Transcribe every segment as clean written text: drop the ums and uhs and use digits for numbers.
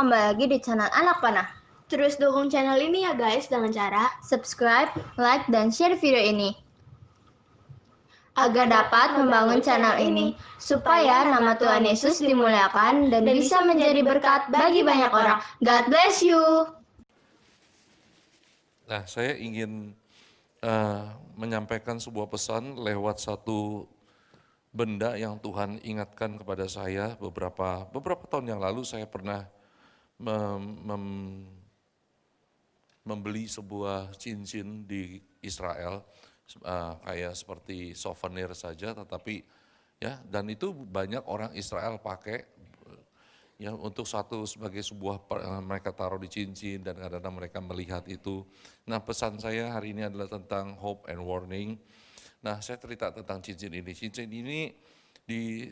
kembali lagi di channel Anak Panah. Terus dukung channel ini ya guys dengan cara Subscribe, like, dan share video ini agar dapat membangun channel ini supaya nama Tuhan Yesus dimuliakan dan bisa menjadi berkat bagi banyak orang. God bless you. Nah, saya ingin menyampaikan sebuah pesan lewat satu benda yang Tuhan ingatkan kepada saya beberapa tahun yang lalu. Saya pernah membeli sebuah cincin di Israel, kayak seperti souvenir saja, tetapi ya, dan itu banyak orang Israel pakai ya untuk sebagai sebuah mereka taruh di cincin dan kadang-kadang mereka melihat itu. Nah, pesan saya hari ini adalah tentang hope and warning. Nah, saya cerita tentang cincin ini. Cincin ini di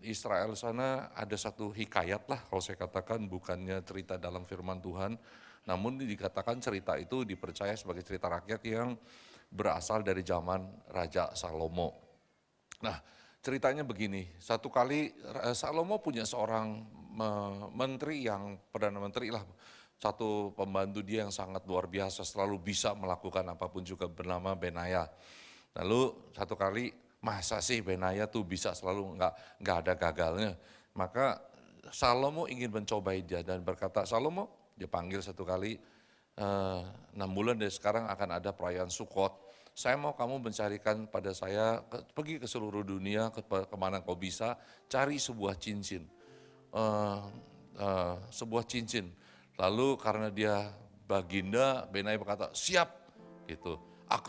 Israel sana ada satu hikayat lah kalau saya katakan, bukannya cerita dalam firman Tuhan, namun dikatakan cerita itu dipercaya sebagai cerita rakyat yang berasal dari zaman Raja Salomo. Nah, ceritanya begini, satu kali Salomo punya seorang menteri yang, perdana menteri lah, satu pembantu dia yang sangat luar biasa, selalu bisa melakukan apapun juga, bernama Benaya. Lalu satu kali, masa sih Benaya tuh bisa selalu nggak ada gagalnya. Maka Salomo ingin mencobai dia dan berkata, Salomo, dia panggil satu kali, 6 bulan dari sekarang akan ada perayaan Sukot. Saya mau kamu mencarikan pada saya, pergi ke seluruh dunia, kemana kau bisa, cari sebuah cincin. Sebuah cincin. Lalu karena dia baginda, Benaya berkata, siap, gitu. Aku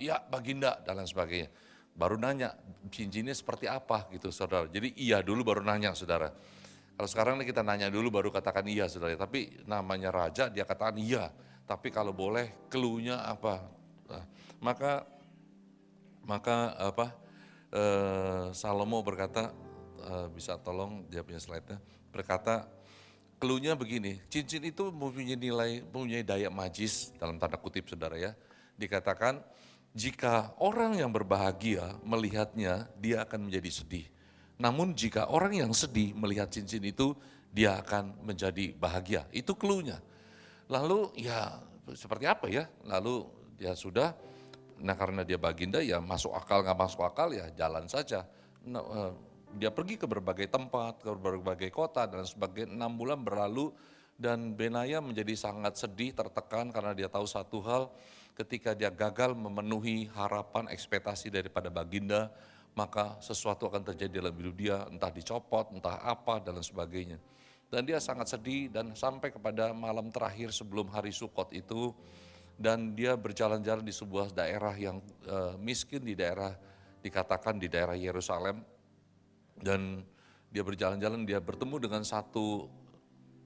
ya baginda, dan lain sebagainya. Baru nanya, cincinnya seperti apa gitu saudara. Jadi iya dulu baru nanya saudara. Kalau sekarang kita nanya dulu baru katakan iya saudara. Tapi namanya raja dia katakan iya. Tapi kalau boleh clue-nya apa? Nah, maka Salomo berkata, bisa tolong dia punya slide-nya, berkata clue-nya begini, cincin itu mempunyai daya magis dalam tanda kutip saudara ya. Dikatakan jika orang yang berbahagia melihatnya dia akan menjadi sedih. Namun jika orang yang sedih melihat cincin itu dia akan menjadi bahagia. Itu clue-nya. Lalu ya seperti apa ya? Lalu ya sudah. Nah karena dia baginda ya masuk akal nggak masuk akal ya jalan saja. Nah, dia pergi ke berbagai tempat, ke berbagai kota dan sebagai 6 bulan berlalu dan Benaya menjadi sangat sedih, tertekan karena dia tahu satu hal, ketika dia gagal memenuhi harapan ekspektasi daripada baginda, maka sesuatu akan terjadi dalam hidup dia, entah dicopot, entah apa dan lain sebagainya. Dan dia sangat sedih dan sampai kepada malam terakhir sebelum hari Sukot itu, dan dia berjalan-jalan di sebuah daerah yang miskin, dikatakan di daerah Yerusalem, dan dia berjalan-jalan, dia bertemu dengan satu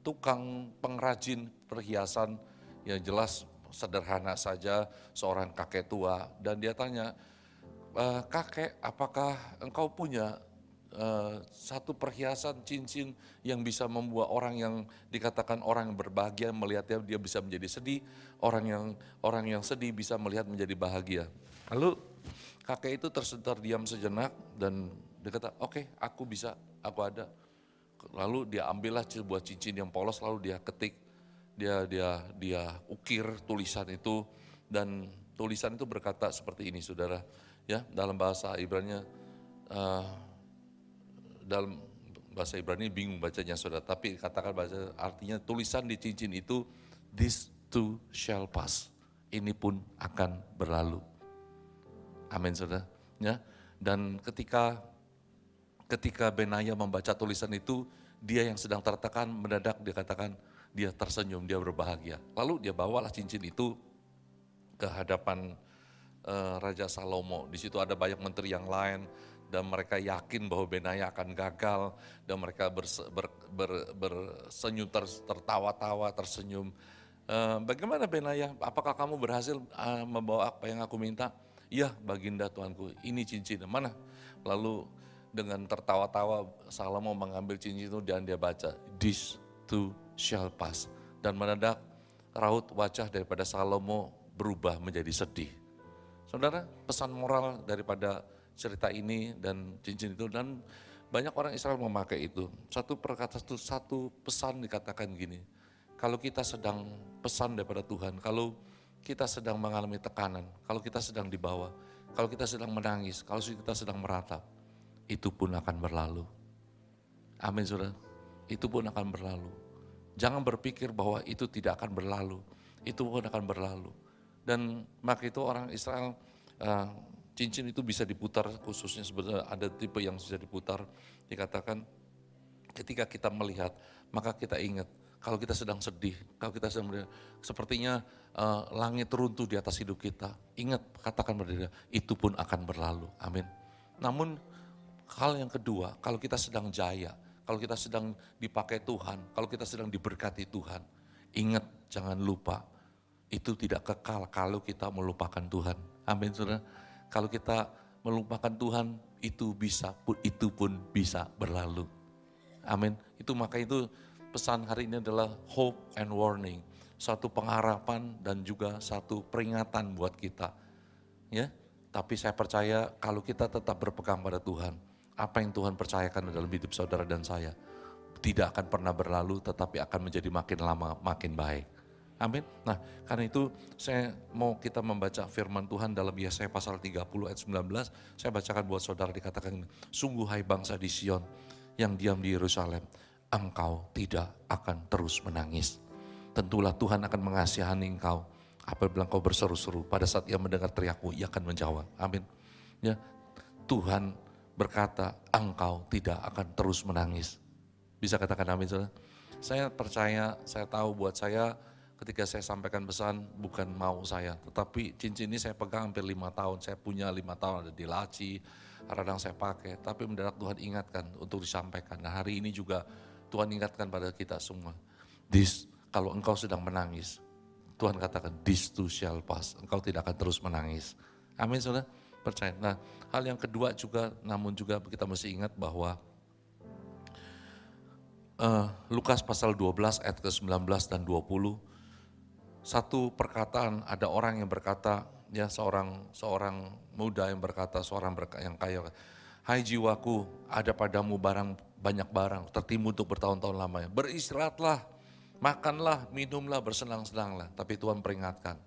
tukang pengrajin perhiasan yang jelas sederhana saja, seorang kakek tua, dan dia tanya, kakek apakah engkau punya satu perhiasan cincin yang bisa membuat orang yang dikatakan orang yang berbahagia melihatnya dia bisa menjadi sedih, orang yang sedih bisa melihat menjadi bahagia. Lalu kakek itu terdiam sejenak dan dia kata, oke, aku bisa, aku ada. Lalu dia ambillah sebuah cincin yang polos, lalu dia ketik, dia ukir tulisan itu, dan tulisan itu berkata seperti ini saudara, ya dalam bahasa Ibrani, dalam bahasa Ibrani bingung bacanya saudara, tapi katakan bahasa artinya tulisan di cincin itu, this too shall pass, ini pun akan berlalu. Amin saudara. Ya, dan ketika Benaya membaca tulisan itu, dia yang sedang tertekan mendadak dia katakan dia tersenyum, dia berbahagia. Lalu dia bawalah cincin itu ke hadapan Raja Salomo. Di situ ada banyak menteri yang lain dan mereka yakin bahwa Benaya akan gagal dan mereka bersenyum, tertawa-tawa, tersenyum. Bagaimana Benaya? Apakah kamu berhasil membawa apa yang aku minta? Iya baginda Tuanku, ini cincin. Mana? Lalu dengan tertawa-tawa Salomo mengambil cincin itu dan dia baca, this too shall pass. Dan mendadak raut wajah daripada Salomo berubah menjadi sedih. Saudara, pesan moral daripada cerita ini dan cincin itu, dan Banyak orang Israel memakai itu. Satu pesan dikatakan gini, kalau kita sedang pesan daripada Tuhan, kalau kita sedang mengalami tekanan, kalau kita sedang dibawa, kalau kita sedang menangis, kalau kita sedang meratap, itu pun akan berlalu. Amin saudara, itu pun akan berlalu. Jangan berpikir bahwa itu tidak akan berlalu, itu pun akan berlalu. Dan maka itu orang Israel, cincin itu bisa diputar, khususnya sebenarnya ada tipe yang bisa diputar. Dikatakan ketika kita melihat, maka kita ingat kalau kita sedang sedih, kalau kita sedang melihat, sepertinya langit runtuh di atas hidup kita. Ingat, katakan pada diri, itu pun akan berlalu. Amin. Namun hal yang kedua, kalau kita sedang jaya, kalau kita sedang dipakai Tuhan, kalau kita sedang diberkati Tuhan, ingat, jangan lupa, itu tidak kekal kalau kita melupakan Tuhan. Amin saudara. Kalau kita melupakan Tuhan, itu pun bisa berlalu. Amin. Maka itu pesan hari ini adalah hope and warning. Satu pengharapan dan juga satu peringatan buat kita. Ya, tapi saya percaya kalau kita tetap berpegang pada Tuhan, apa yang Tuhan percayakan dalam hidup saudara dan saya, tidak akan pernah berlalu, tetapi akan menjadi makin lama makin baik. Amin. Nah, karena itu saya mau kita membaca firman Tuhan dalam Yesaya pasal 30 ayat 19. Saya bacakan buat saudara, dikatakan, sungguh hai bangsa di Sion yang diam di Yerusalem, engkau tidak akan terus menangis. Tentulah Tuhan akan mengasihani engkau. Apabila engkau berseru-seru, pada saat ia mendengar teriakmu, ia akan menjawab. Amin. Ya, Tuhan berkata, engkau tidak akan terus menangis. Bisa katakan amin saudara? Saya percaya, saya tahu buat saya, ketika saya sampaikan pesan, bukan mau saya, tetapi cincin ini saya pegang hampir 5 tahun. Saya punya 5 tahun, ada di laci, kadang saya pakai, tapi mendadak Tuhan ingatkan untuk disampaikan. Nah, hari ini juga Tuhan ingatkan pada kita semua. Kalau engkau sedang menangis, Tuhan katakan, this too shall pass. Engkau tidak akan terus menangis. Amin saudara, percaya. Nah, hal yang kedua juga, namun juga kita mesti ingat bahwa Lukas pasal 12 ayat ke-19 dan 20, satu perkataan, ada orang yang berkata, ya seorang muda yang berkata, yang kaya, hai jiwaku, ada padamu banyak barang, tertimbun untuk bertahun-tahun lamanya. Beristirahatlah, makanlah, minumlah, bersenang-senanglah. Tapi Tuhan peringatkan,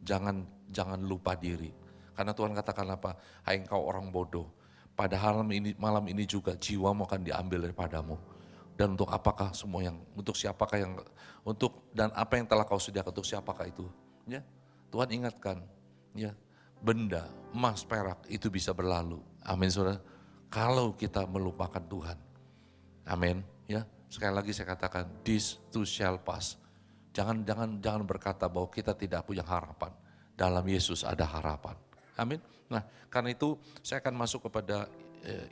jangan lupa diri. Karena Tuhan katakan apa? Hai engkau orang bodoh, pada malam ini juga jiwamu akan diambil daripadamu. Dan untuk apakah semua untuk siapakah dan apa yang telah kau sediakan, untuk siapakah itu? Ya, Tuhan ingatkan, ya, benda, emas, perak itu bisa berlalu. Amin saudara. Kalau kita melupakan Tuhan. Amin, ya. Sekali lagi saya katakan, this too shall pass. Jangan berkata bahwa kita tidak punya harapan. Dalam Yesus ada harapan. Amin. Nah, karena itu saya akan masuk kepada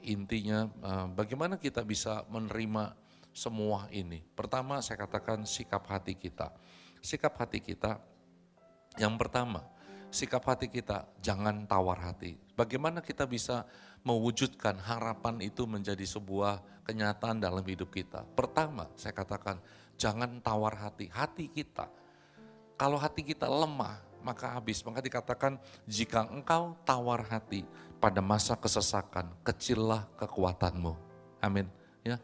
intinya, bagaimana kita bisa menerima semua ini. Pertama saya katakan sikap hati kita. Sikap hati kita, yang pertama, sikap hati kita jangan tawar hati. Bagaimana kita bisa mewujudkan harapan itu menjadi sebuah kenyataan dalam hidup kita. Pertama saya katakan jangan tawar hati. Hati kita, kalau hati kita lemah maka habis. Maka dikatakan jika engkau tawar hati pada masa kesesakan, kecillah kekuatanmu. Amin. Ya.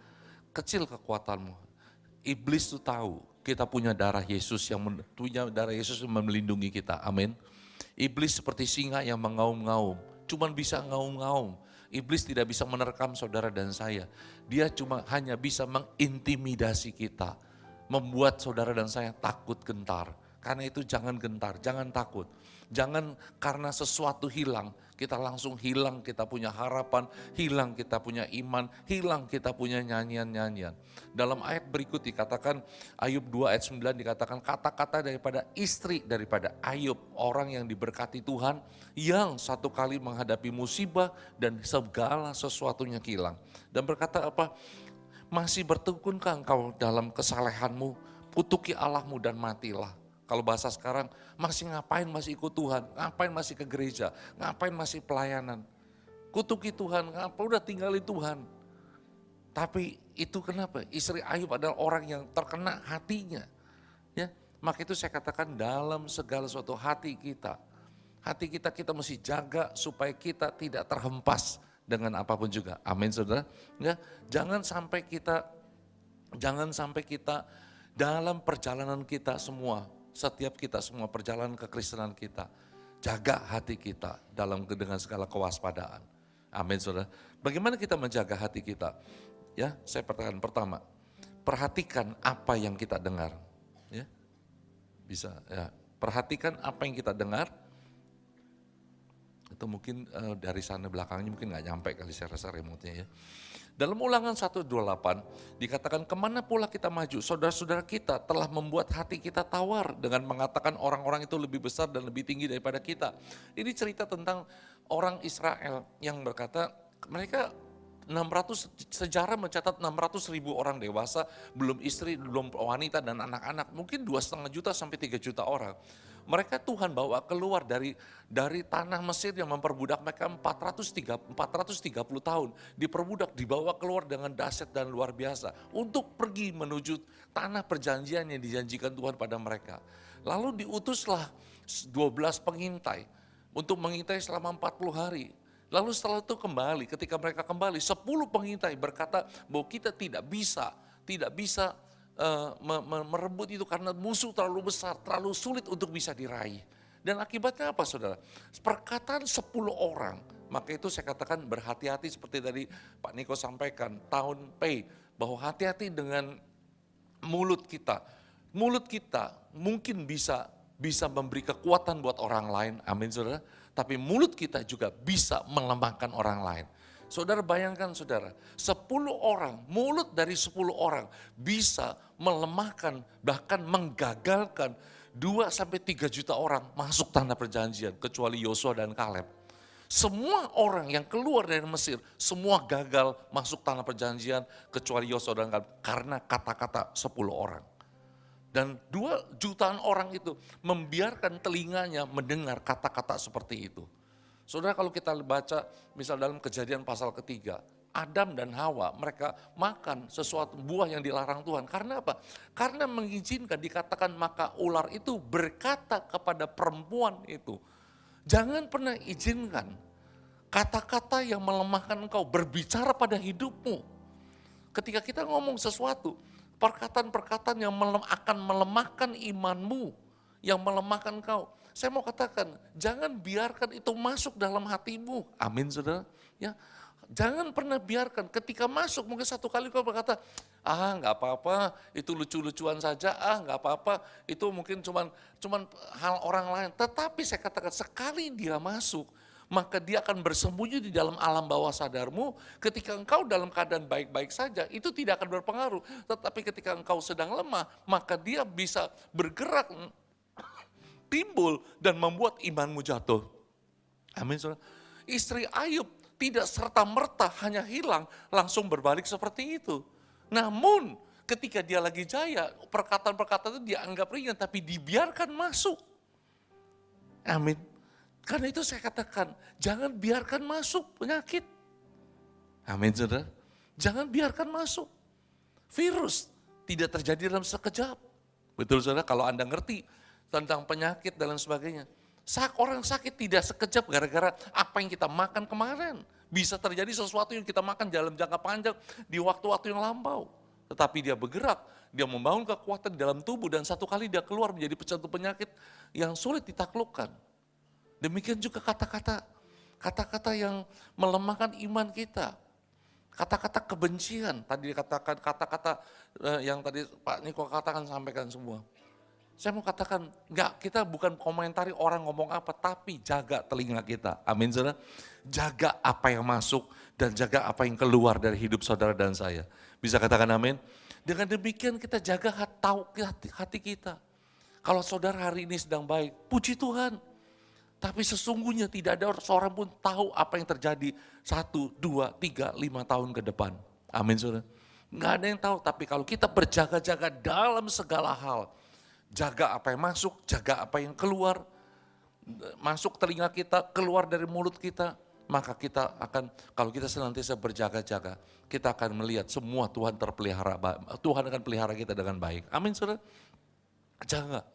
Kecil kekuatanmu. Iblis itu tahu kita punya darah Yesus yang melindungi kita. Amin. Iblis seperti singa yang mengaum-ngaum, cuman bisa ngaum-ngaum. Iblis tidak bisa menerkam saudara dan saya. Dia hanya bisa mengintimidasi kita, membuat saudara dan saya takut gentar. Karena itu jangan gentar, jangan takut. Jangan karena sesuatu hilang, kita langsung hilang kita punya harapan, hilang kita punya iman, hilang kita punya nyanyian-nyanyian. Dalam ayat berikut dikatakan, Ayub 2 ayat 9 dikatakan, kata-kata daripada Ayub, orang yang diberkati Tuhan, yang satu kali menghadapi musibah dan segala sesuatunya hilang. Dan berkata apa? Masih bertekunkah engkau dalam kesalehanmu, kutuki Allahmu dan matilah. Kalau bahasa sekarang, ngapain masih ikut Tuhan, ngapain masih ke gereja, ngapain masih pelayanan. Kutuki Tuhan, udah tinggalin Tuhan. Tapi itu kenapa? Istri Ayub adalah orang yang terkena hatinya. Ya, maka itu saya katakan dalam segala suatu hati kita kita mesti jaga supaya kita tidak terhempas dengan apapun juga. Amin saudara. Ya, jangan sampai kita dalam perjalanan kita semua, setiap kita semua perjalanan kekristenan kita, jaga hati kita dengan segala kewaspadaan. Amin saudara. Bagaimana kita menjaga hati kita? Ya, saya katakan pertama, perhatikan apa yang kita dengar. Ya, bisa ya. Perhatikan apa yang kita dengar. Itu mungkin dari sana belakangnya mungkin nggak nyampe kali saya rasa remote-nya ya. Dalam Ulangan 1:28 dikatakan kemana pula kita maju, saudara-saudara kita telah membuat hati kita tawar dengan mengatakan orang-orang itu lebih besar dan lebih tinggi daripada kita. Ini cerita tentang orang Israel yang berkata mereka 600, sejarah mencatat 600.000 orang dewasa, belum istri, belum wanita dan anak-anak, mungkin 2,5 juta sampai 3 juta orang. Mereka Tuhan bawa keluar dari tanah Mesir yang memperbudak mereka 430 tahun. Diperbudak, dibawa keluar dengan dahsyat dan luar biasa. Untuk pergi menuju tanah perjanjian yang dijanjikan Tuhan pada mereka. Lalu diutuslah 12 pengintai untuk mengintai selama 40 hari. Lalu setelah itu kembali, ketika mereka kembali 10 pengintai berkata bahwa kita tidak bisa merebut itu karena musuh terlalu besar, terlalu sulit untuk bisa diraih. Dan akibatnya apa saudara? Perkataan 10 orang, maka itu saya katakan berhati-hati seperti tadi Pak Niko sampaikan, tahun P, bahwa hati-hati dengan mulut kita. Mulut kita mungkin bisa memberi kekuatan buat orang lain, amin saudara. Tapi mulut kita juga bisa melemahkan orang lain. Saudara bayangkan saudara, 10 orang, mulut dari 10 orang bisa melemahkan bahkan menggagalkan 2-3 juta orang masuk tanah perjanjian kecuali Yosua dan Kaleb. Semua orang yang keluar dari Mesir, semua gagal masuk tanah perjanjian kecuali Yosua dan Kaleb karena kata-kata 10 orang. Dan 2 jutaan orang itu membiarkan telinganya mendengar kata-kata seperti itu. Saudara kalau kita baca misal dalam Kejadian pasal ketiga, Adam dan Hawa mereka makan sesuatu buah yang dilarang Tuhan. Karena apa? Karena mengizinkan dikatakan maka ular itu berkata kepada perempuan itu, jangan pernah izinkan kata-kata yang melemahkan engkau berbicara pada hidupmu. Ketika kita ngomong sesuatu, perkataan-perkataan yang akan melemahkan imanmu, yang melemahkan engkau. Saya mau katakan, jangan biarkan itu masuk dalam hatimu. Amin saudara. Ya, jangan pernah biarkan ketika masuk, mungkin satu kali kau berkata, nggak apa-apa, itu lucu-lucuan saja, nggak apa-apa, itu mungkin cuman hal orang lain. Tetapi saya katakan, sekali dia masuk, maka dia akan bersembunyi di dalam alam bawah sadarmu. Ketika engkau dalam keadaan baik-baik saja, itu tidak akan berpengaruh. Tetapi ketika engkau sedang lemah, maka dia bisa bergerak, timbul dan membuat imanmu jatuh. Amin saudara. Istri Ayub tidak serta-merta hanya hilang, langsung berbalik seperti itu. Namun ketika dia lagi jaya, perkataan-perkataan itu dianggap ringan tapi dibiarkan masuk. Amin. Karena itu saya katakan, jangan biarkan masuk penyakit. Amin saudara. Jangan biarkan masuk. Virus tidak terjadi dalam sekejap. Betul saudara, kalau Anda ngerti tentang penyakit dan lain sebagainya. Orang sakit tidak sekejap gara-gara apa yang kita makan kemarin. Bisa terjadi sesuatu yang kita makan dalam jangka panjang di waktu-waktu yang lampau. Tetapi dia bergerak, dia membangun kekuatan di dalam tubuh dan satu kali dia keluar menjadi pecandu penyakit yang sulit ditaklukkan. Demikian juga kata-kata yang melemahkan iman kita. Kata-kata kebencian, tadi dikatakan kata-kata yang tadi Pak Niko katakan sampaikan semua. Saya mau katakan, kita bukan komentari orang ngomong apa, tapi jaga telinga kita. Amin saudara. Jaga apa yang masuk dan jaga apa yang keluar dari hidup saudara dan saya. Bisa katakan amin? Dengan demikian kita jaga hati kita. Kalau saudara hari ini sedang baik, puji Tuhan. Tapi sesungguhnya tidak ada seorang pun tahu apa yang terjadi 1, 2, 3, 5 tahun ke depan. Amin saudara. Nggak ada yang tahu, tapi kalau kita berjaga-jaga dalam segala hal, jaga apa yang masuk, jaga apa yang keluar, masuk telinga kita, keluar dari mulut kita, maka kita akan, kalau kita senantiasa berjaga-jaga, kita akan melihat semua Tuhan akan pelihara kita dengan baik. Amin saudara. Jaga.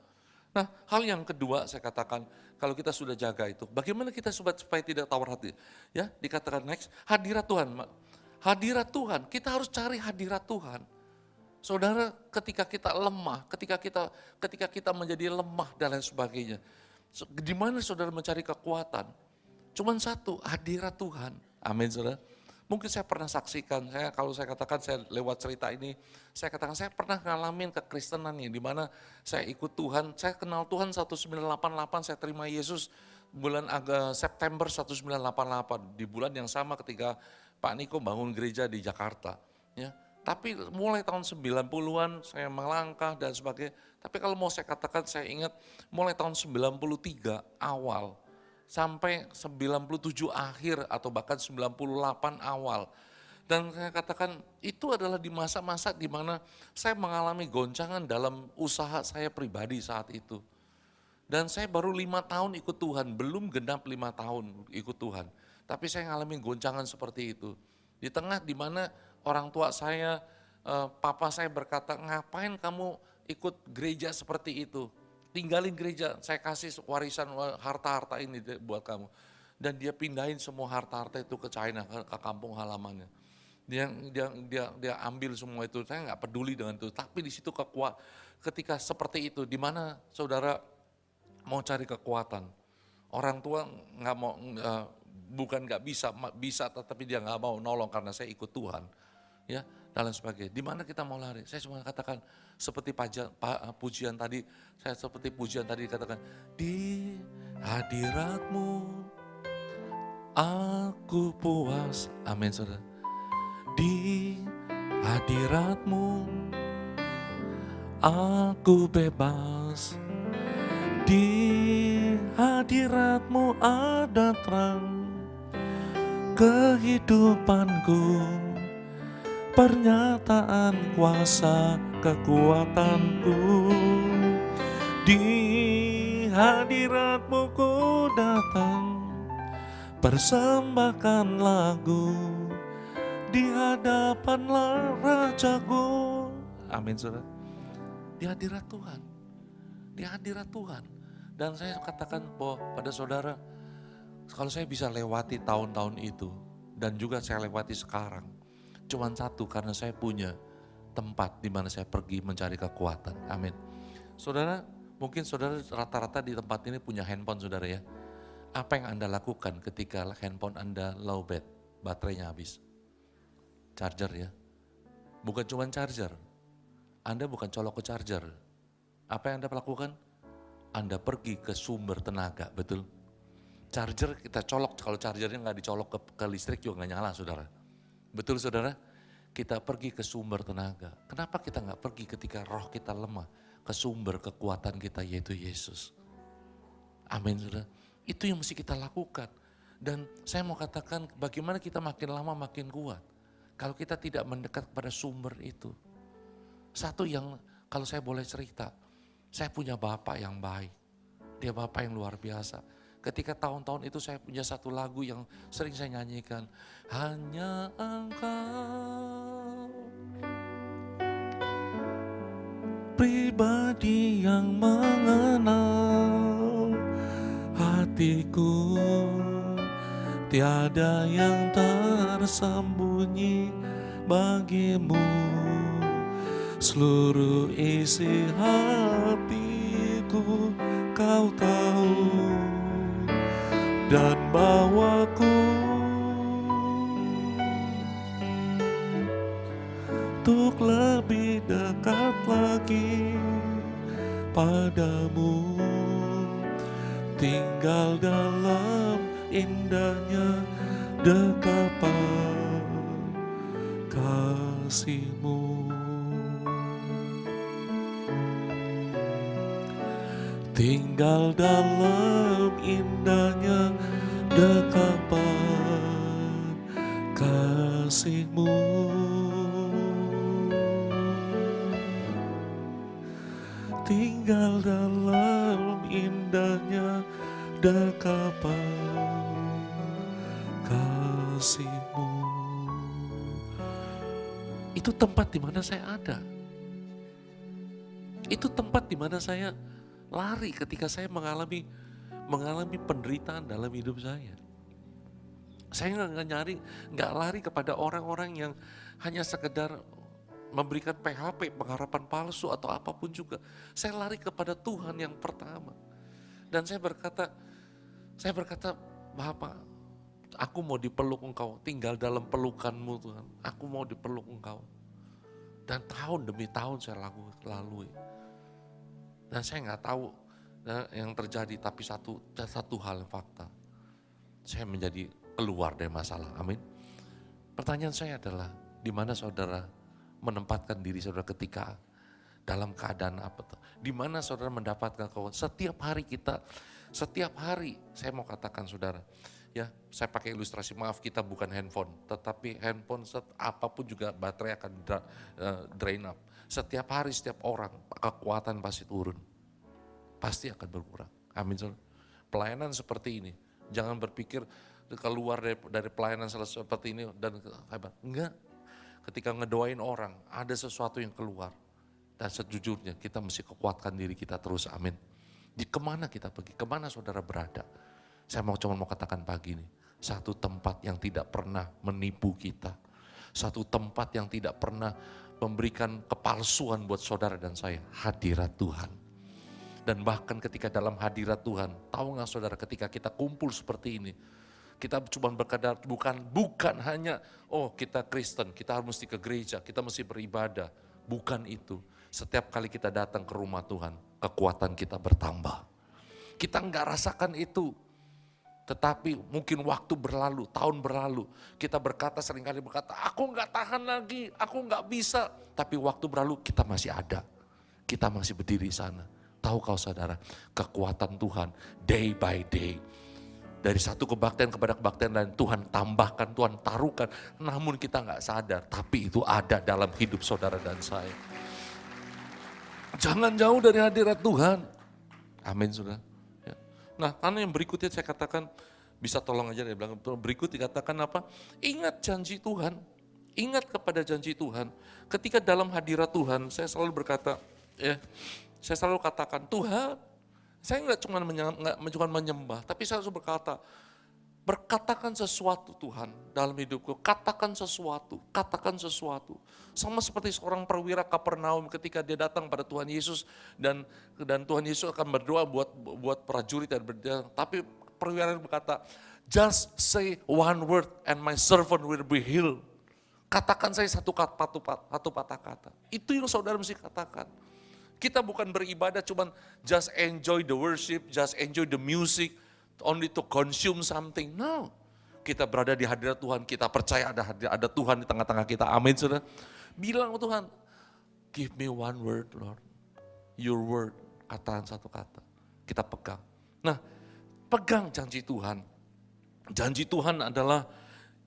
Nah, hal yang kedua saya katakan, kalau kita sudah jaga itu, bagaimana kita supaya tidak tawar hati? Ya, dikatakan next, hadirat Tuhan. Hadirat Tuhan, kita harus cari hadirat Tuhan. Saudara, ketika kita lemah, ketika kita menjadi lemah dan lain sebagainya, di mana saudara mencari kekuatan? Cuman satu, hadirat Tuhan. Amin, saudara. Mungkin saya pernah saksikan, kalau saya katakan saya lewat cerita ini, saya katakan saya pernah ngalamin kekristenan yang dimana saya ikut Tuhan, saya kenal Tuhan 1988, saya terima Yesus bulan September 1988, di bulan yang sama ketika Pak Niko bangun gereja di Jakarta. Ya. Tapi mulai tahun 90-an saya melangkah dan sebagainya, tapi kalau mau saya katakan saya ingat mulai tahun 93 awal, sampai 97 akhir atau bahkan 98 awal. Dan saya katakan itu adalah di masa-masa di mana saya mengalami goncangan dalam usaha saya pribadi saat itu. Dan saya baru 5 tahun ikut Tuhan, belum genap 5 tahun ikut Tuhan. Tapi saya mengalami goncangan seperti itu. Di tengah di mana orang tua saya, papa saya berkata, ngapain kamu ikut gereja seperti itu? Tinggalin gereja, saya kasih warisan harta-harta ini buat kamu. Dan dia pindahin semua harta-harta itu ke China, ke kampung halamannya. Dia ambil semua itu, saya nggak peduli dengan itu. Tapi di situ ketika seperti itu, di mana saudara mau cari kekuatan. Orang tua nggak mau, bukan nggak bisa, tetapi dia nggak mau nolong karena saya ikut Tuhan. Ya, dan lain sebagainya. Di mana kita mau lari? Saya cuma katakan seperti pujian tadi, dikatakan, di hadiratmu aku puas. Amin, saudara. Di hadiratmu aku bebas. Di hadiratmu ada terang kehidupanku. Pernyataan kuasa kekuatanku, di hadiratmu ku datang, persembahkan lagu, di hadapan Rajaku. Amin, saudara. Di hadirat Tuhan, di hadirat Tuhan. Dan saya katakan bahwa pada saudara, kalau saya bisa lewati tahun-tahun itu, dan juga saya lewati sekarang, cuman satu, karena saya punya tempat di mana saya pergi mencari kekuatan. Amin. Saudara, mungkin saudara rata-rata di tempat ini punya handphone saudara ya. Apa yang Anda lakukan ketika handphone Anda low bat, baterainya habis? Charger ya. Bukan cuma charger. Anda bukan colok ke charger. Apa yang Anda lakukan? Anda pergi ke sumber tenaga, betul? Charger kita colok, kalau chargernya nggak dicolok ke listrik juga nggak nyala saudara. Betul saudara? Kita pergi ke sumber tenaga. Kenapa kita nggak pergi ketika roh kita lemah? Ke sumber kekuatan kita yaitu Yesus. Amin saudara. Itu yang mesti kita lakukan. Dan saya mau katakan bagaimana kita makin lama makin kuat. Kalau kita tidak mendekat kepada sumber itu. Satu yang kalau saya boleh cerita. Saya punya bapak yang baik. Dia bapak yang luar biasa. Ketika tahun-tahun itu saya punya satu lagu yang sering saya nyanyikan. Hanya Engkau, pribadi yang mengenal hatiku. Tiada yang tersembunyi bagimu. Seluruh isi hatiku kau tahu. Dan bawaku untuk lebih dekat lagi padamu, tinggal dalam indahnya dekapan kasih-Mu. Tinggal dalam indahnya dekapan kasih-Mu. Tinggal dalam indahnya dekapan kasih-Mu. Itu tempat di mana saya ada. Itu tempat di mana saya lari ketika saya mengalami penderitaan dalam hidup saya. Saya nggak lari kepada orang-orang yang hanya sekedar memberikan PHP, pengharapan palsu atau apapun juga. Saya lari kepada Tuhan yang pertama. Dan saya berkata, Bapa, aku mau dipeluk Engkau, tinggal dalam pelukan-Mu Tuhan. Aku mau dipeluk Engkau. Dan tahun demi tahun saya lalui. Dan saya nggak tahu yang terjadi, tapi satu hal fakta. Saya menjadi keluar dari masalah, amin. Pertanyaan saya adalah, di mana saudara menempatkan diri saudara ketika dalam keadaan apa tuh? Di mana saudara mendapatkan kekuatan? Setiap hari, saya mau katakan saudara, ya saya pakai ilustrasi, maaf kita bukan handphone, tetapi handphone apapun juga baterai akan drain up. Setiap hari, setiap orang, kekuatan pasti turun. Pasti akan berkurang, amin saudara. Pelayanan seperti ini, jangan berpikir keluar dari pelayanan seperti ini dan hebat. Enggak, ketika ngedoain orang, ada sesuatu yang keluar. Dan sejujurnya kita mesti kuatkan diri kita terus, amin. Di kemana kita pergi, kemana saudara berada. Saya cuma mau katakan pagi ini, satu tempat yang tidak pernah menipu kita. Satu tempat yang tidak pernah memberikan kepalsuan buat saudara dan saya, hadirat Tuhan. Dan bahkan ketika dalam hadirat Tuhan, tahu gak saudara, ketika kita kumpul seperti ini, kita cuma berkadar, bukan hanya, oh kita Kristen, kita harus mesti ke gereja, kita mesti beribadah. Bukan itu. Setiap kali kita datang ke rumah Tuhan, kekuatan kita bertambah. Kita nggak rasakan itu. Tetapi mungkin waktu berlalu, tahun berlalu, kita seringkali berkata, aku nggak tahan lagi, aku nggak bisa. Tapi waktu berlalu, kita masih ada. Kita masih berdiri di sana. Tahu kau saudara, kekuatan Tuhan day by day. Dari satu kebaktian kepada kebaktian lain, Tuhan tambahkan, Tuhan taruhkan. Namun kita nggak sadar, tapi itu ada dalam hidup saudara dan saya. Jangan jauh dari hadirat Tuhan. Amin saudara. Ya. Nah karena yang berikutnya saya katakan, bisa tolong aja dia bilang, berikut dikatakan apa? Ingat janji Tuhan. Ingat kepada janji Tuhan. Ketika dalam hadirat Tuhan, saya selalu berkata, ya, saya selalu katakan, Tuhan, saya nggak cuma menyembah, tapi saya harus berkatakan sesuatu Tuhan dalam hidupku. Katakan sesuatu. Sama seperti seorang perwira Kapernaum ketika dia datang pada Tuhan Yesus dan Tuhan Yesus akan berdoa buat prajurit dan berdoa. Tapi perwira berkata, just say one word and my servant will be healed. Katakan saya satu patah kata. Itu yang saudara mesti katakan. Kita bukan beribadah cuman just enjoy the worship, just enjoy the music, only to consume something. No, kita berada di hadirat Tuhan, kita percaya ada Tuhan di tengah-tengah kita. Amin saudara. Bilang ke Tuhan, give me one word Lord, your word, katakan satu kata. Kita pegang. Nah, pegang janji Tuhan. Janji Tuhan adalah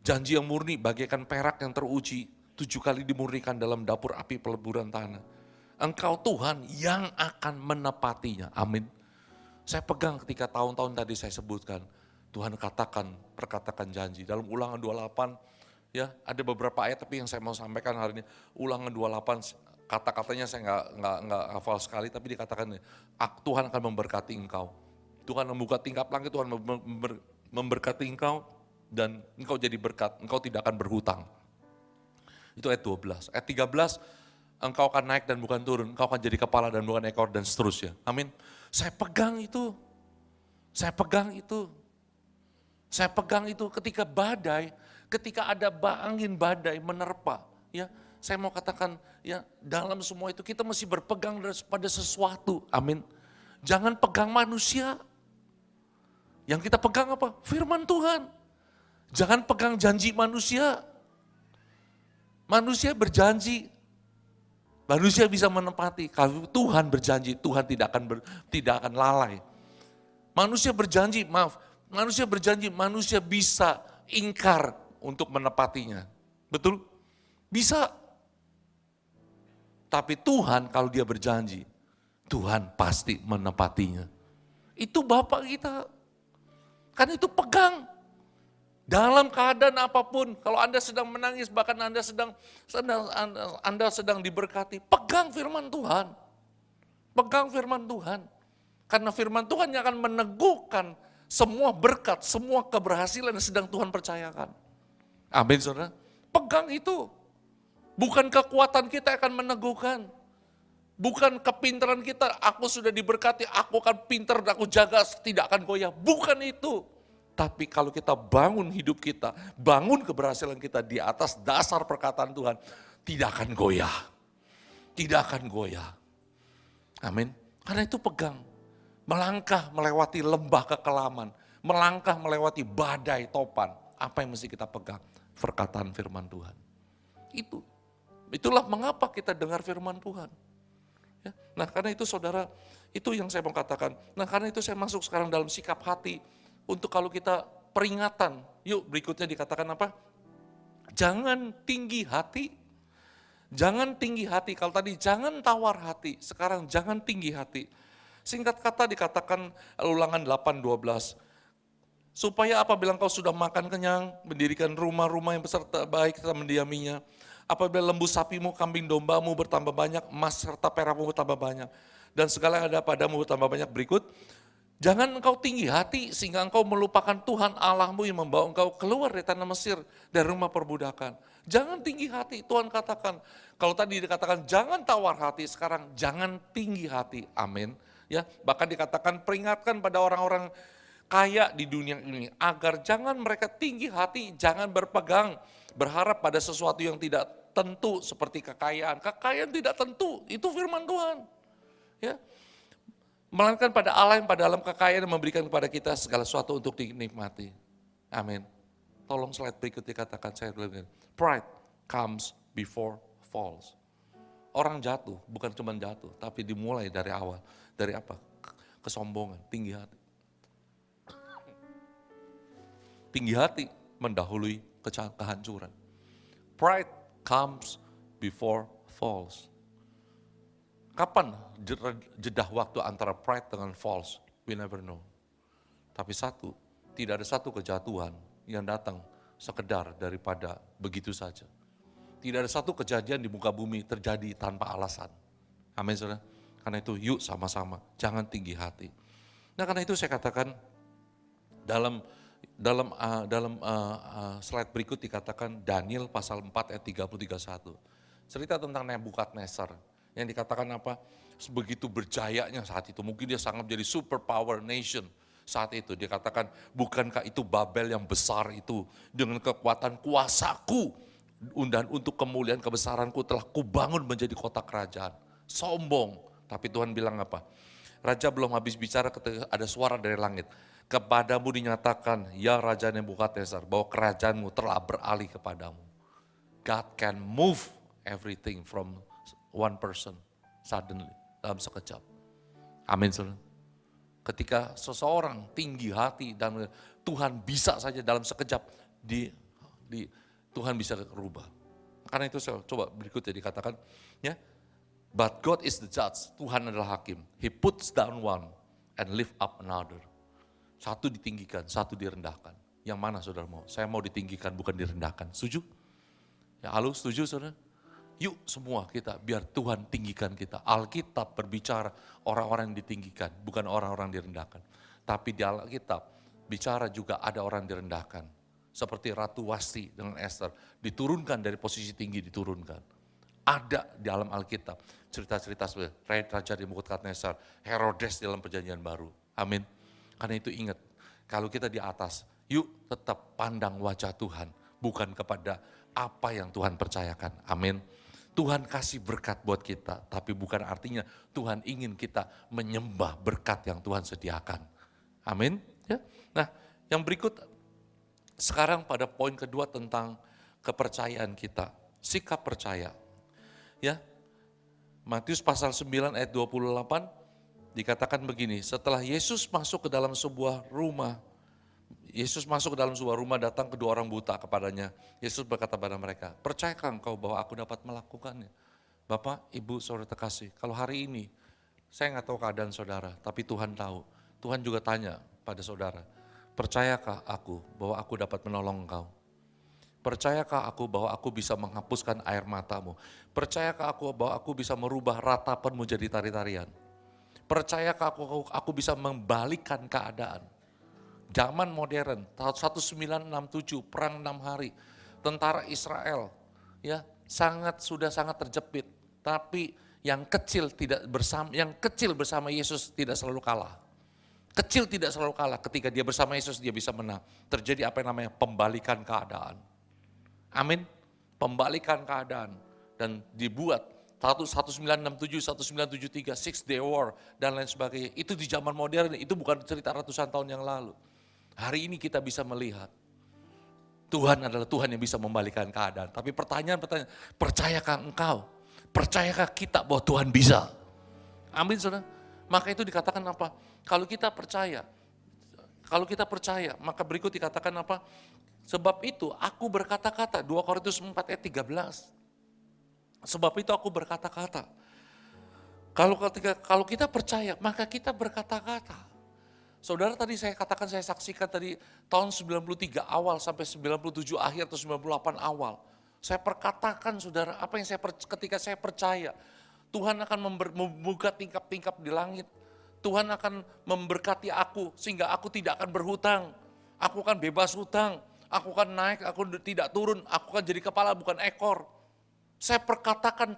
janji yang murni bagaikan perak yang teruji, 7 kali dimurnikan dalam dapur api peleburan tanah. Engkau Tuhan yang akan menepatinya. Amin. Saya pegang ketika tahun-tahun tadi saya sebutkan. Tuhan perkatakan janji. Dalam Ulangan 28, ya ada beberapa ayat tapi yang saya mau sampaikan hari ini. Ulangan 28, kata-katanya saya nggak hafal sekali, tapi dikatakan Tuhan akan memberkati engkau. Tuhan membuka tingkap langit, Tuhan memberkati engkau dan engkau jadi berkat, engkau tidak akan berhutang. Itu ayat 12. Ayat 13, engkau akan naik dan bukan turun, engkau akan jadi kepala dan bukan ekor dan seterusnya. Amin. Saya pegang itu. Saya pegang itu ketika badai, ketika ada angin badai menerpa, ya. Saya mau katakan, ya, dalam semua itu kita mesti berpegang pada sesuatu. Amin. Jangan pegang manusia. Yang kita pegang apa? Firman Tuhan. Jangan pegang janji manusia. Manusia berjanji, manusia bisa menepati. Kalau Tuhan berjanji, Tuhan tidak akan lalai. Manusia berjanji, manusia bisa ingkar untuk menepatinya. Betul? Bisa. Tapi Tuhan kalau dia berjanji, Tuhan pasti menepatinya. Itu Bapak kita. Kan itu pegang. Dalam keadaan apapun, kalau Anda sedang menangis, bahkan Anda sedang diberkati, pegang firman Tuhan. Pegang firman Tuhan. Karena firman Tuhan yang akan meneguhkan semua berkat, semua keberhasilan yang sedang Tuhan percayakan. Amin saudara. Pegang itu. Bukan kekuatan kita yang akan meneguhkan. Bukan kepintaran kita, aku sudah diberkati, aku akan pintar dan aku jaga, tidak akan goyah. Bukan itu. Tapi kalau kita bangun hidup kita, bangun keberhasilan kita di atas dasar perkataan Tuhan, tidak akan goyah. Tidak akan goyah. Amin. Karena itu pegang. Melangkah melewati lembah kekelaman, melangkah melewati badai topan. Apa yang mesti kita pegang? Perkataan firman Tuhan. Itulah mengapa kita dengar firman Tuhan. Ya. Nah karena itu saudara, itu yang saya mau katakan. Nah karena itu saya masuk sekarang dalam sikap hati untuk kalau kita peringatan. Yuk berikutnya dikatakan apa? Jangan tinggi hati. Jangan tinggi hati. Kalau tadi jangan tawar hati, sekarang jangan tinggi hati. Singkat kata dikatakan Ulangan 8:12. Supaya apabila engkau sudah makan kenyang, mendirikan rumah-rumah yang besar baik serta mendiaminya. Apabila lembu sapimu, kambing dombamu bertambah banyak, emas serta perakmu bertambah banyak. Dan segala yang ada padamu bertambah banyak. Berikut, jangan engkau tinggi hati sehingga engkau melupakan Tuhan Allahmu yang membawa engkau keluar dari tanah Mesir, dari rumah perbudakan. Jangan tinggi hati, Tuhan katakan. Kalau tadi dikatakan jangan tawar hati, sekarang jangan tinggi hati. Amin. Ya, bahkan dikatakan peringatkan pada orang-orang kaya di dunia ini agar jangan mereka tinggi hati, jangan berpegang, berharap pada sesuatu yang tidak tentu seperti kekayaan. Kekayaan tidak tentu, itu firman Tuhan. Ya. Melainkan pada Allah yang pada dalam kekayaan yang memberikan kepada kita segala sesuatu untuk dinikmati. Amin. Tolong slide berikut dikatakan, saya bilang, pride comes before falls. Orang jatuh, bukan cuma jatuh, tapi dimulai dari awal. Dari apa? Kesombongan, tinggi hati. Tinggi hati mendahului kehancuran. Pride comes before falls. Kapan jeda waktu antara pride dengan false? We never know. Tapi satu, tidak ada satu kejatuhan yang datang sekedar daripada begitu saja. Tidak ada satu kejadian di muka bumi terjadi tanpa alasan. Amin saudara. Karena itu yuk sama-sama, jangan tinggi hati. Nah karena itu saya katakan dalam slide berikut dikatakan Daniel pasal 4 ayat 30-31. Cerita tentang Nebukadnezar yang dikatakan apa? Begitu berjayanya saat itu, mungkin dia sangat menjadi super power nation saat itu. Dia katakan, bukankah itu Babel yang besar itu dengan kekuatan kuasaku dan untuk kemuliaan kebesaranku telah kubangun menjadi kota kerajaan. Sombong. Tapi Tuhan bilang apa? Raja belum habis bicara ketika ada suara dari langit. Kepadamu dinyatakan, ya Raja Nebukadnezar, bahwa kerajaanmu telah beralih kepadamu. God can move everything from one person suddenly, dalam sekejap. Amin saudara. Ketika seseorang tinggi hati dan Tuhan bisa saja dalam sekejap, Tuhan bisa rubah. Karena itu saya coba berikutnya dikatakan, ya. But God is the judge, Tuhan adalah hakim. He puts down one and lift up another. Satu ditinggikan, satu direndahkan. Yang mana saudara mau? Saya mau ditinggikan, bukan direndahkan. Setuju? Ya halo, setuju saudara? Yuk semua kita, biar Tuhan tinggikan kita. Alkitab berbicara orang-orang yang ditinggikan, bukan orang-orang direndahkan. Tapi di Alkitab bicara juga ada orang direndahkan. Seperti Ratu Wasti dengan Esther, diturunkan dari posisi tinggi, diturunkan. Ada di dalam Alkitab cerita-cerita seperti Raja Nebukadnezar, Herodes dalam perjanjian baru. Amin. Karena itu ingat, kalau kita di atas, yuk tetap pandang wajah Tuhan, bukan kepada apa yang Tuhan percayakan. Amin. Tuhan kasih berkat buat kita, tapi bukan artinya Tuhan ingin kita menyembah berkat yang Tuhan sediakan. Amin. Ya. Nah, yang berikut sekarang pada poin kedua tentang kepercayaan kita, sikap percaya. Ya, Matius pasal 9 ayat 28 dikatakan begini, setelah Yesus masuk ke dalam sebuah rumah, datang kedua orang buta kepadanya. Yesus berkata pada mereka, percayakah engkau bahwa aku dapat melakukannya? Bapak, Ibu, saudara terkasih, kalau hari ini saya nggak tahu keadaan saudara, tapi Tuhan tahu. Tuhan juga tanya pada saudara, percayakah aku bahwa aku dapat menolong engkau? Percayakah aku bahwa aku bisa menghapuskan air matamu? Percayakah aku bahwa aku bisa merubah ratapanmu jadi tari-tarian? Percayakah aku bisa membalikkan keadaan? Zaman modern, tahun 1967, perang 6 hari, tentara Israel ya sudah sangat terjepit, tapi yang kecil bersama Yesus tidak selalu kalah. Kecil tidak selalu kalah, ketika dia bersama Yesus dia bisa menang. Terjadi apa yang namanya pembalikan keadaan. Amin. Pembalikan keadaan dan dibuat 1967, 1973, Six Day War dan lain sebagainya. Itu di zaman modern, itu bukan cerita ratusan tahun yang lalu. Hari ini kita bisa melihat Tuhan adalah Tuhan yang bisa membalikan keadaan. Tapi pertanyaan, percayakah engkau? Percayakah kita bahwa Tuhan bisa? Amin saudara. Maka itu dikatakan apa? Kalau kita percaya, maka berikut dikatakan apa? Sebab itu aku berkata-kata, 2 Korintus 4 ayat 13. Sebab itu aku berkata-kata. Kalau kita percaya, maka kita berkata-kata. Saudara tadi saya katakan, saya saksikan tadi tahun 93 awal sampai 97 akhir atau 98 awal. Saya perkatakan saudara, apa yang ketika saya percaya, Tuhan akan membuka tingkap-tingkap di langit. Tuhan akan memberkati aku sehingga aku tidak akan berhutang. Aku akan bebas hutang, aku akan naik, aku tidak turun, aku akan jadi kepala bukan ekor. Saya perkatakan,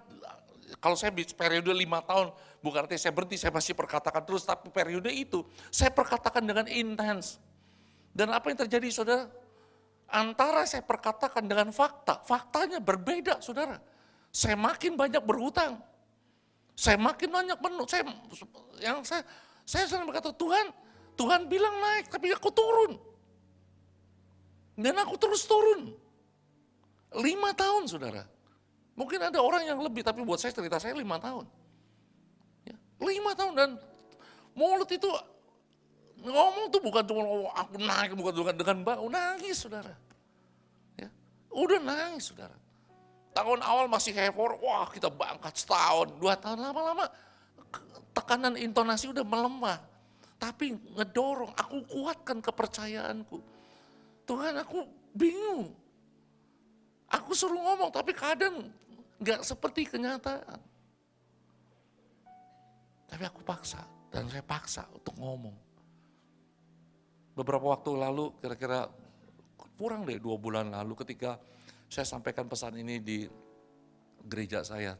kalau saya periode 5 tahun, bukan artinya saya berhenti, saya masih perkatakan terus, tapi periode itu saya perkatakan dengan intens. Dan apa yang terjadi saudara? Antara saya perkatakan dengan faktanya berbeda saudara. Saya makin banyak berhutang, saya makin banyak penuh, saya sering berkata, Tuhan bilang naik, tapi aku turun. Dan aku terus turun. 5 tahun saudara. Mungkin ada orang yang lebih, tapi buat saya cerita saya 5 tahun. Ya, 5 tahun dan mulut itu ngomong tuh bukan cuma aku naik, bukan dengan bau, nangis saudara. Ya, udah nangis saudara. Tahun awal masih heboh, wah kita bangkat setahun, 2 tahun, lama-lama tekanan intonasi udah melemah. Tapi ngedorong, aku kuatkan kepercayaanku. Tuhan aku bingung. Aku suruh ngomong tapi kadang gak seperti kenyataan. Tapi aku paksa dan saya paksa untuk ngomong. Beberapa waktu lalu, kira-kira kurang deh 2 bulan lalu ketika saya sampaikan pesan ini di gereja saya.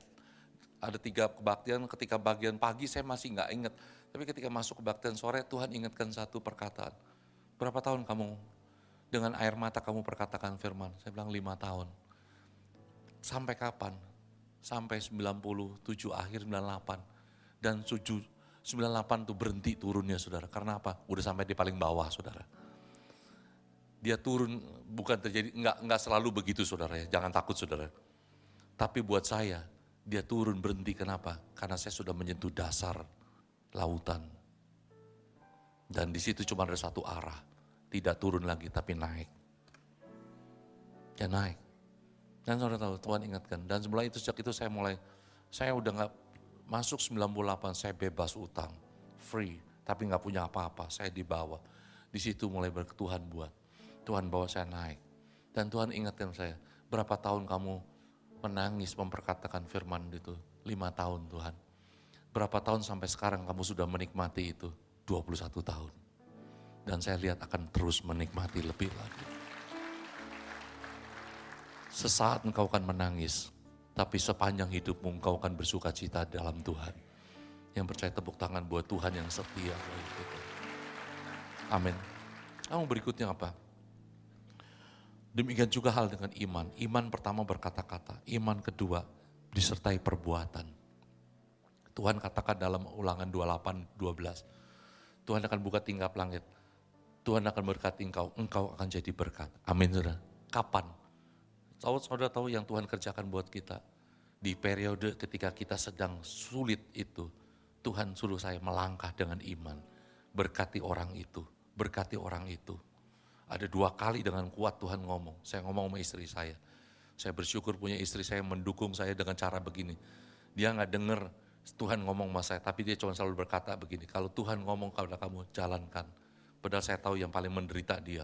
Ada 3 kebaktian, ketika bagian pagi saya masih gak ingat. Tapi ketika masuk kebaktian sore Tuhan ingatkan satu perkataan. Berapa tahun kamu dengan air mata kamu perkatakan firman? Saya bilang 5 tahun. Sampai kapan? Sampai 97 akhir 98. Dan 98 tuh berhenti turunnya saudara. Karena apa? Udah sampai di paling bawah saudara. Dia turun bukan terjadi, enggak selalu begitu saudara ya. Jangan takut saudara. Tapi buat saya, dia turun berhenti kenapa? Karena saya sudah menyentuh dasar lautan. Dan di situ cuma ada satu arah. Tidak turun lagi tapi naik. Ya naik. Dan saudara tahu, Tuhan ingatkan. Dan sebelah itu, sejak itu saya udah gak masuk 98, saya bebas utang. Free, tapi gak punya apa-apa, saya dibawa. Di situ mulai Tuhan buat. Tuhan bawa saya naik. Dan Tuhan ingatkan saya, berapa tahun kamu menangis memperkatakan firman itu? 5 tahun Tuhan. Berapa tahun sampai sekarang kamu sudah menikmati itu? 21 tahun. Dan saya lihat akan terus menikmati lebih lagi. Sesaat engkau akan menangis, tapi sepanjang hidupmu engkau akan bersuka cita dalam Tuhan. Yang percaya tepuk tangan buat Tuhan yang setia. Amin. Kamu berikutnya apa? Demikian juga hal dengan iman. Iman pertama berkata-kata, iman kedua disertai perbuatan. Tuhan katakan dalam Ulangan 28:12, Tuhan akan buka tingkap langit. Tuhan akan berkati engkau akan jadi berkat. Amin saudara. Kapan? Saudara tahu yang Tuhan kerjakan buat kita. Di periode ketika kita sedang sulit itu, Tuhan suruh saya melangkah dengan iman. Berkati orang itu, berkati orang itu. Ada 2 kali dengan kuat Tuhan ngomong. Saya ngomong sama istri saya. Saya bersyukur punya istri saya mendukung saya dengan cara begini. Dia gak denger Tuhan ngomong sama saya, tapi dia cuma selalu berkata begini. Kalau Tuhan ngomong kepada kamu, jalankan. Padahal saya tahu yang paling menderita dia.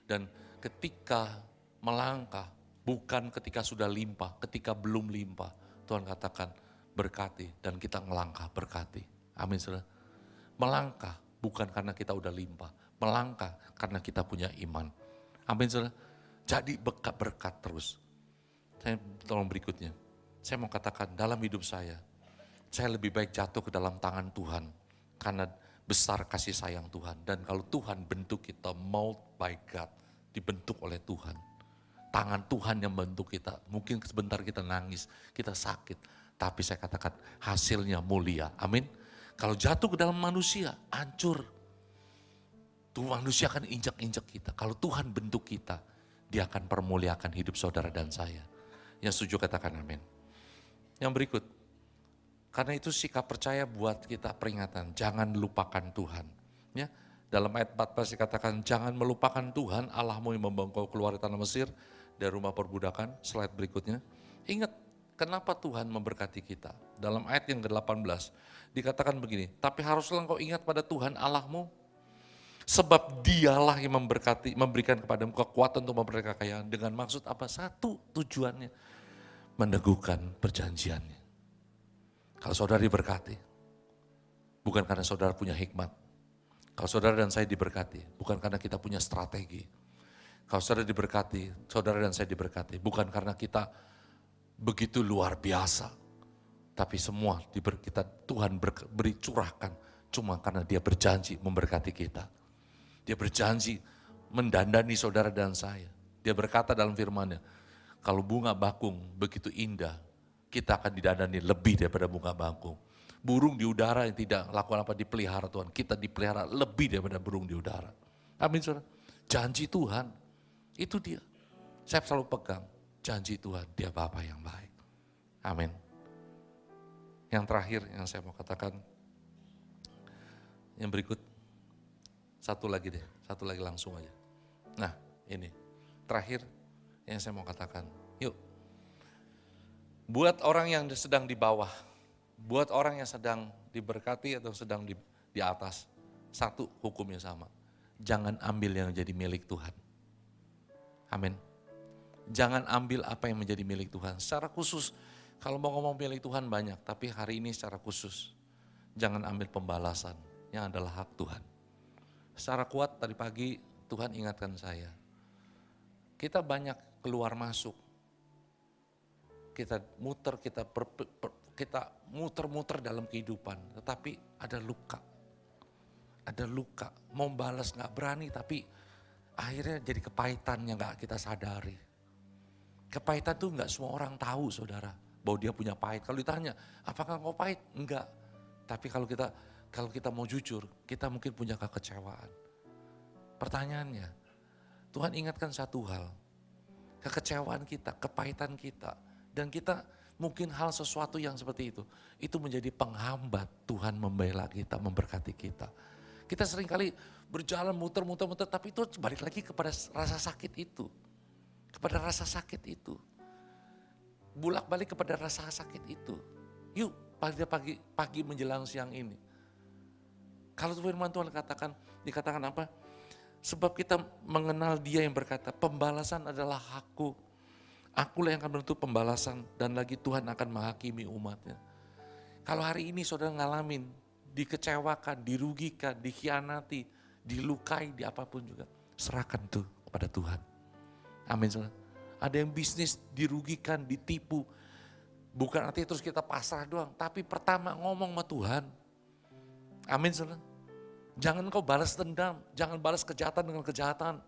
Dan ketika melangkah, bukan ketika sudah limpah, ketika belum limpah. Tuhan katakan berkati dan kita ngelangkah berkati. Amin saudara. Melangkah bukan karena kita udah limpah, melangkah karena kita punya iman. Amin saudara. Jadi berkat terus. Saya tolong berikutnya. Saya mau katakan dalam hidup saya lebih baik jatuh ke dalam tangan Tuhan. Karena besar kasih sayang Tuhan. Dan kalau Tuhan bentuk kita, mold by God, dibentuk oleh Tuhan. Tangan Tuhan yang bentuk kita. Mungkin sebentar kita nangis, kita sakit. Tapi saya katakan hasilnya mulia. Amin. Kalau jatuh ke dalam manusia, hancur. Tuh manusia akan injak-injak kita. Kalau Tuhan bentuk kita, Dia akan permuliakan hidup saudara dan saya. Yang setuju katakan amin. Yang berikut, karena itu sikap percaya buat kita peringatan, jangan lupakan Tuhan. Ya, dalam ayat 14 dikatakan, jangan melupakan Tuhan Allahmu yang membawa kau keluar dari tanah Mesir, dari rumah perbudakan. Slide berikutnya, ingat kenapa Tuhan memberkati kita. Dalam ayat yang ke-18 dikatakan begini, tapi haruslah engkau ingat pada Tuhan Allahmu, sebab Dialah yang memberkati, memberikan kepadamu kekuatan untuk memperoleh kekayaan. Dengan maksud apa? Satu tujuannya, meneguhkan perjanjiannya. Kalau saudara diberkati, bukan karena saudara punya hikmat. Kalau saudara dan saya diberkati, bukan karena kita punya strategi. Kalau saudara diberkati, saudara dan saya diberkati, bukan karena kita begitu luar biasa. Tapi semua kita Tuhan beri curahkan cuma karena Dia berjanji memberkati kita. Dia berjanji mendandani saudara dan saya. Dia berkata dalam firman-Nya, kalau bunga bakung begitu indah, kita akan didandani lebih daripada bunga bakung. Burung di udara yang tidak lakukan apa dipelihara Tuhan, kita dipelihara lebih daripada burung di udara. Amin saudara. Janji Tuhan, itu dia. Saya selalu pegang, janji Tuhan, Dia Bapa yang baik. Amin. Yang terakhir yang saya mau katakan, yang berikut, satu lagi langsung aja. Nah ini, terakhir yang saya mau katakan, yuk. Buat orang yang sedang di bawah, buat orang yang sedang diberkati atau sedang di atas, satu hukumnya sama. Jangan ambil yang jadi milik Tuhan. Amin. Jangan ambil apa yang menjadi milik Tuhan. Secara khusus, kalau mau ngomong milik Tuhan banyak, tapi hari ini secara khusus, jangan ambil pembalasan yang adalah hak Tuhan. Secara kuat tadi pagi Tuhan ingatkan saya, kita banyak keluar masuk, kita muter-muter dalam kehidupan, tetapi ada luka. Ada luka, mau balas gak berani, tapi akhirnya jadi kepahitan yang gak kita sadari. Kepahitan tuh gak semua orang tahu saudara, bahwa dia punya pahit. Kalau ditanya, apakah kau pahit? Enggak. Tapi kalau kita mau jujur, kita mungkin punya kekecewaan. Pertanyaannya, Tuhan ingatkan satu hal, kekecewaan kita, kepahitan kita, dan kita mungkin hal sesuatu yang seperti itu menjadi penghambat Tuhan membela kita, memberkati kita. Kita seringkali berjalan muter-muter, tapi itu balik lagi kepada rasa sakit itu. Kepada rasa sakit itu. Bulak-balik kepada rasa sakit itu. Yuk, pagi menjelang siang ini. Kalau firman Tuhan dikatakan apa? Sebab kita mengenal Dia yang berkata, pembalasan adalah hakku. Akulah yang akan menuntut pembalasan dan lagi Tuhan akan menghakimi umatnya. Kalau hari ini saudara ngalamin, dikecewakan, dirugikan, dikhianati, dilukai, di apapun juga, serahkan tuh kepada Tuhan. Amin saudara. Ada yang bisnis dirugikan, ditipu, bukan artinya terus kita pasrah doang, tapi pertama ngomong sama Tuhan. Amin saudara. Jangan kau balas dendam, jangan balas kejahatan dengan kejahatan.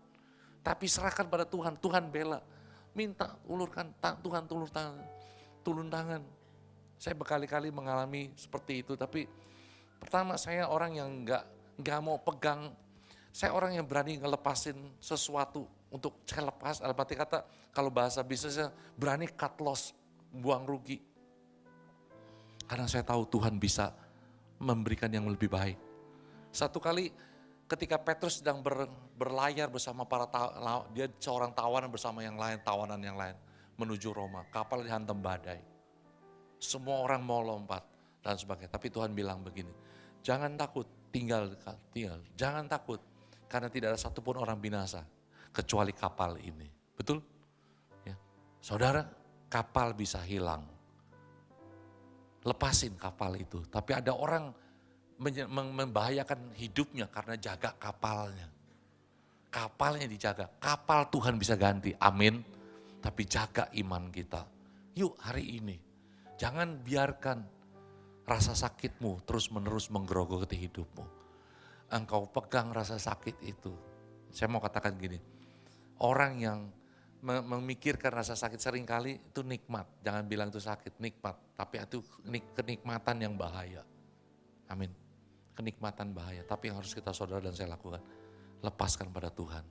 Tapi serahkan pada Tuhan, Tuhan bela. Minta, ulurkan, Tuhan tulun tangan. Saya berkali-kali mengalami seperti itu, tapi pertama saya orang yang enggak mau pegang. Saya orang yang berani ngelepasin sesuatu untuk saya lepas. Arti kata, kalau bahasa bisnisnya berani cut loss, buang rugi. Karena saya tahu Tuhan bisa memberikan yang lebih baik. Satu kali ketika Petrus sedang berlayar bersama dia seorang tawanan bersama yang lain, tawanan yang lain menuju Roma. Kapal dihantam badai. Semua orang mau lompat dan sebagainya. Tapi Tuhan bilang begini, jangan takut, tinggal. Jangan takut, karena tidak ada satupun orang binasa kecuali kapal ini. Betul? Ya. Saudara, kapal bisa hilang. Lepasin kapal itu. Tapi ada orang membahayakan hidupnya karena jaga kapalnya. Kapalnya dijaga, kapal Tuhan bisa ganti, amin. Tapi jaga iman kita. Yuk hari ini, jangan biarkan rasa sakitmu terus menerus menggerogoti hidupmu. Engkau pegang rasa sakit itu. Saya mau katakan gini, orang yang memikirkan rasa sakit seringkali itu nikmat. Jangan bilang itu sakit, nikmat. Tapi itu kenikmatan yang bahaya. Amin. Kenikmatan bahaya, tapi yang harus kita saudara dan saya lakukan, lepaskan pada Tuhan.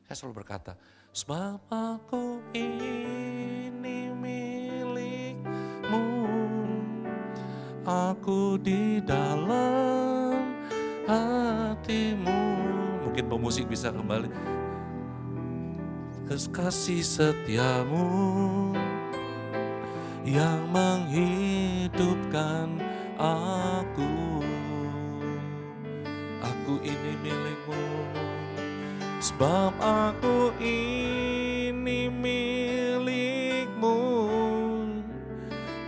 Saya selalu berkata, sebab aku ini milik-Mu, aku di dalam hati-Mu. Mungkin pemusik bisa kembali. Kasih setia-Mu yang menghidupkan aku. Aku ini milik-Mu, sebab aku ini milik-Mu.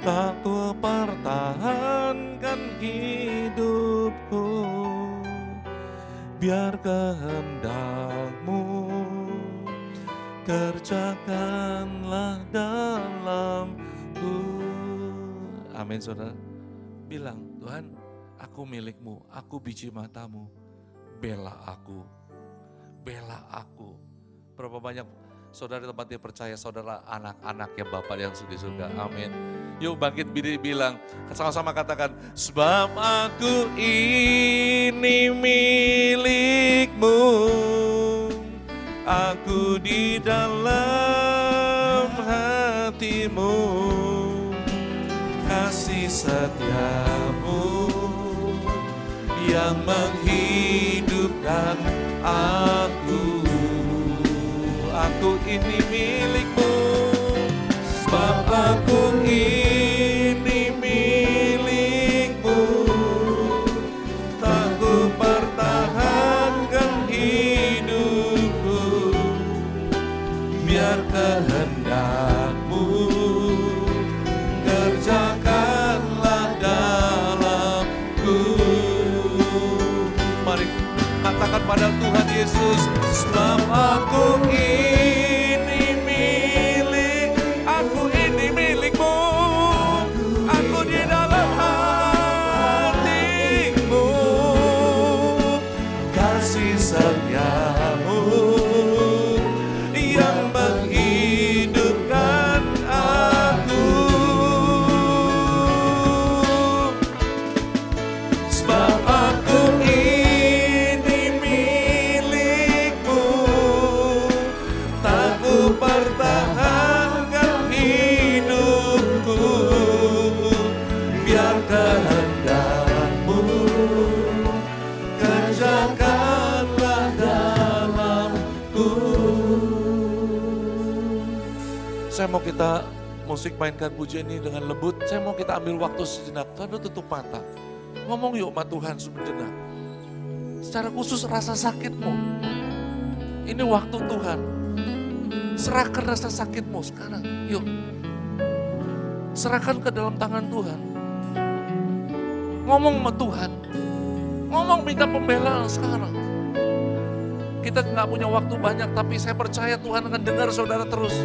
Tak ku pertahankan hidupku, biar kehendak-Mu kerjakanlah dalamku. Amin saudara. Bilang, Tuhan, aku milik-Mu, aku biji mata-Mu, bela aku, bela aku. Berapa banyak saudara di tempat dia percaya, saudara anak-anaknya Bapak yang sudah di surga, amin. Yuk bangkit berdiri bilang, sama-sama katakan, sebab aku ini milik-Mu, aku di dalam hati-Mu, kasih setia-Mu yang menghidupkan aku. Aku ini milik-Mu, sebab aku ini milik-Mu. Tak ku pertahankan hidupku, biar kehendak-Mu kerjakanlah dalamku. Mari katakan pada Tuhan Yesus, sebab aku ini milik-Mu, aku di dalam hati-Mu, kasih setia-Mu yang menghidupkan aku. Sebab aku ini milik-Mu, tak ku pertahankan hidupku, biar kehendak-Mu kerjakanlah dalamku. Saya mau kita musik mainkan pujian ini dengan lembut. Saya mau kita ambil waktu sejenak. Tuhan tutup mata. Ngomong yuk sama Tuhan sejenak. Secara khusus rasa sakitmu. Ini waktu Tuhan. Serahkan rasa sakitmu sekarang. Yuk. Serahkan ke dalam tangan Tuhan. Ngomong sama Tuhan. Ngomong minta pembelaan sekarang. Kita nggak punya waktu banyak, tapi saya percaya Tuhan akan dengar saudara terus.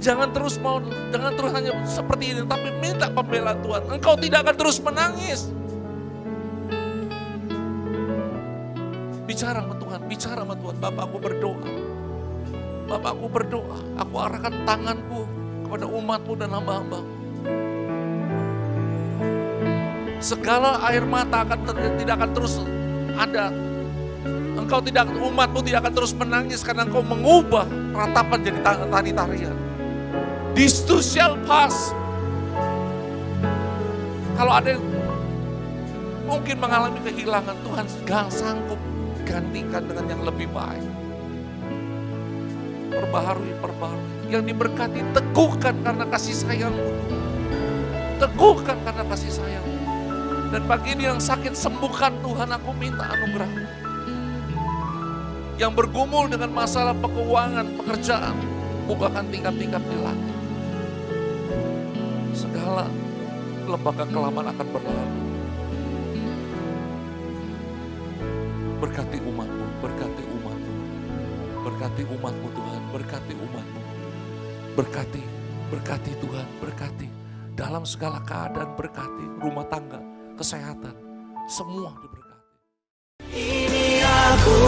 Jangan terus hanya seperti ini, tapi minta pembelaan Tuhan. Engkau tidak akan terus menangis. Bicara sama Tuhan, bicara sama Tuhan. Bapak aku berdoa. Bapak aku berdoa, aku arahkan tanganku kepada umat-Mu dan hamba-hamba. Segala air mata tidak akan terus ada. Umat-Mu tidak akan terus menangis karena Engkau mengubah ratapan jadi tari-tarian. This too shall pass. Kalau ada yang mungkin mengalami kehilangan, Tuhan gak sanggup gantikan dengan yang lebih baik. Perbaharui. Yang diberkati teguhkan karena kasih sayang-Mu. Teguhkan karena kasih sayang-Mu. Dan bagi ini yang sakit, sembuhkan Tuhan, aku minta anugerah. Yang bergumul dengan masalah keuangan, pekerjaan, bukakan tingkap-tingkap di langit. Segala lembaga kelaman akan berlalu. Berkati umatmu, berkati umatmu. Berkati umatmu Tuhan, berkati umatmu. Berkati, berkati Tuhan, berkati. Dalam segala keadaan berkati, rumah tangga, kesehatan, semua diberkati. Ini aku